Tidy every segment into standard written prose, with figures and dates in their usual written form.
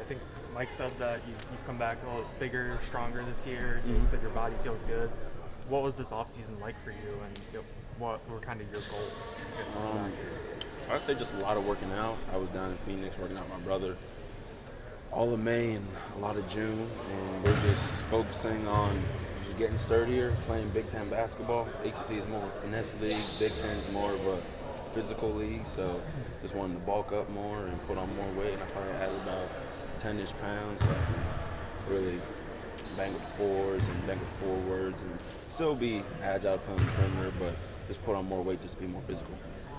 I think Mike said that you've come back a little bigger, stronger this year. He said your body feels good. What was this offseason like for you, and what were kind of your goals? I guess, I'd say just a lot of working out. I was down in Phoenix working out with my brother all of May and a lot of June, and we're just focusing on just getting sturdier, playing Big Ten basketball. HBCU is more of a finesse league, Big Ten is more of a physical league, so just wanted to bulk up more and put on more weight, and I probably added about 10-ish pounds, so I can really bang with fours and bang with forwards and still be agile playing the perimeter, but just put on more weight just to be more physical.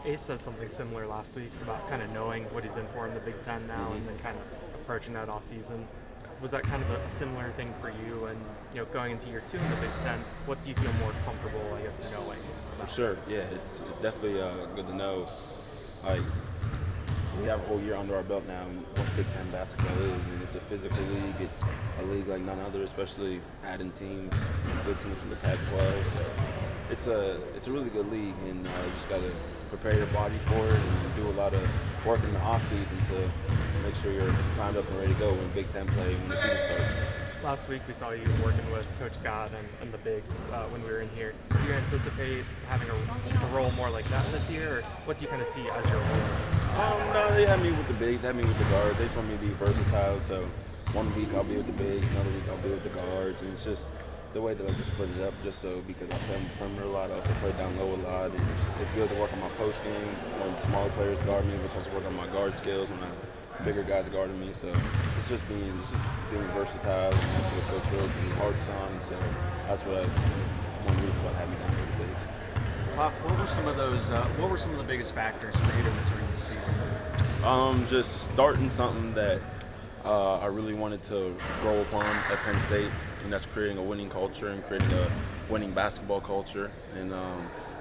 Ace said something similar last week about kind of knowing what he's in for in the Big Ten now, and then kind of approaching that off season. Was that kind of a similar thing for you? And going into year 2 in the Big Ten, what do you feel more comfortable, I guess, knowing? For sure, yeah, it's definitely good to know. Like, we have a whole year under our belt now and what Big Ten basketball is, and it's a physical league. It's a league like none other, especially adding teams, good teams from the Pac-12. So it's a really good league, and you just got to prepare your body for it and do a lot of work in the off season to make sure you're primed up and ready to go when Big Ten play when the season starts. Last week we saw you working with Coach Scott and the Bigs when we were in here. Do you anticipate having a role more like that this year, or what do you kind of see as your role? No, they had me with the Bigs, they had me with the guards. They just want me to be versatile, so one week I'll be with the Bigs, another week I'll be with the guards, and it's just the way that I just split it up, just so because I play on the perimeter a lot, I also play down low a lot, and it's good to work on my post game when smaller players guard me, which also work on my guard skills when I have bigger guys guarding me. So it's just being versatile, and that's what Coach Rose really harps on. So that's what one reason why I had me down here with the Bigs. Puff, what were some of the biggest factors for you to return this season? Just starting something that I really wanted to grow upon at Penn State, and that's creating a winning culture and creating a winning basketball culture. And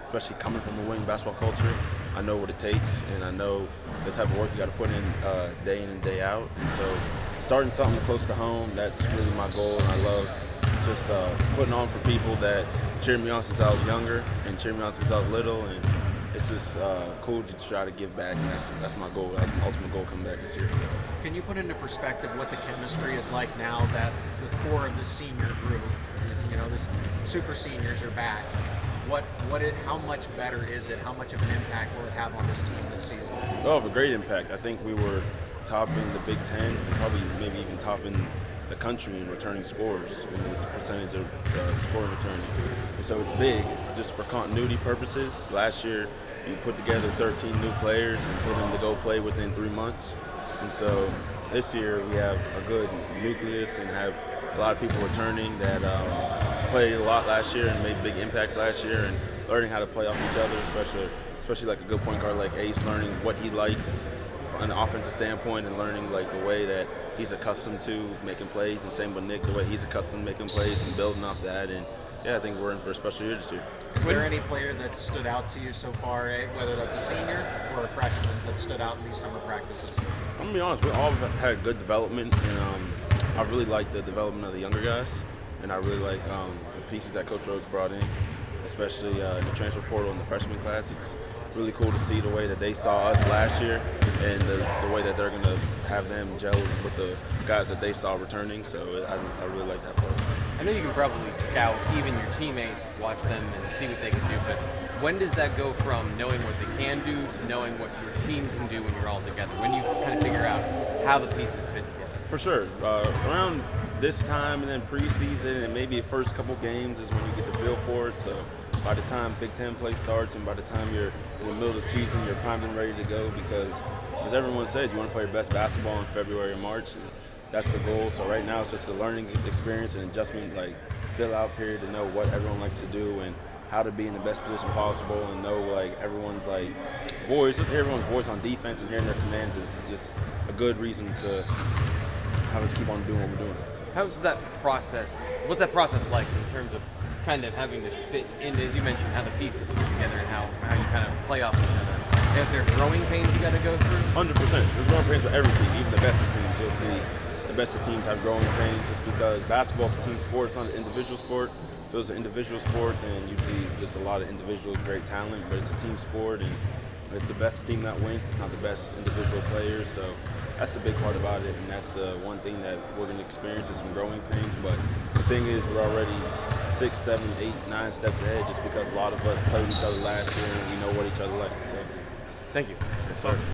especially coming from a winning basketball culture, I know what it takes, and I know the type of work you got to put in and day out. And so starting something close to home, that's really my goal, and I love just putting on for people that cheered me on since I was younger and cheered me on since I was little, and it's just cool to try to give back, and that's my goal. That's my ultimate goal coming back this year. Can you put into perspective what the chemistry is like now that the core of the senior group is, this super seniors are back? How much better is it? How much of an impact will it have on this team this season? Oh, a great impact. I think we were topping the Big Ten and probably maybe even topping the country in returning scores and the percentage of scoring returning. And so it's big just for continuity purposes. Last year, we put together 13 new players and put them to go play within 3 months. And so this year we have a good nucleus and have a lot of people returning that played a lot last year and made big impacts last year, and learning how to play off each other, especially like a good point guard like Ace, learning what he likes on an offensive standpoint and learning like the way that he's accustomed to making plays, and same with Nick, the way he's accustomed to making plays and building off that. And yeah, I think we're in for a special year this year. Is there any player that stood out to you so far, whether that's a senior or a freshman, that stood out in these summer practices? I'm gonna be honest, we all have had good development, and I really like the development of the younger guys, and I really like the pieces that Coach Rhodes brought in, especially in the transfer portal in the freshman class. It's really cool to see the way that they saw us last year and the way that they're going to have them gel with the guys that they saw returning. So I really like that part. I know you can probably scout even your teammates, watch them and see what they can do, but when does that go from knowing what they can do to knowing what your team can do when you're all together? When you kind of figure out how the pieces fit together? For sure. Around this time and then preseason and maybe the first couple games is when you get the feel for it. So by the time Big Ten play starts and by the time you're in the middle of the season, you're primed and ready to go, because as everyone says, you want to play your best basketball in February and March. And that's the goal. So right now it's just a learning experience and adjustment, like fill out period to know what everyone likes to do and how to be in the best position possible, and know like everyone's like voice, just everyone's voice on defense and hearing their commands is just a good reason to have us keep on doing what we're doing. How's that process? What's that process like in terms of kind of having to fit in, as you mentioned, how the pieces fit together and how you kind of play off each other? If there are growing pains you got to go through? 100%. There's growing pains with every team, even the best of teams. You'll see the best of teams have growing pains just because basketball is a team sport. It's not an individual sport. If it was an individual sport, then you'd see just a lot of individual great talent, but it's a team sport, and It's the best team that wins. It's not the best individual players. So that's the big part about it, and that's the one thing that we're going to experience is some growing pains. But the thing is, we're already 6, 7, 8, 9 steps ahead just because a lot of us played each other last year and we know what each other like. So Thank you. yes, sir.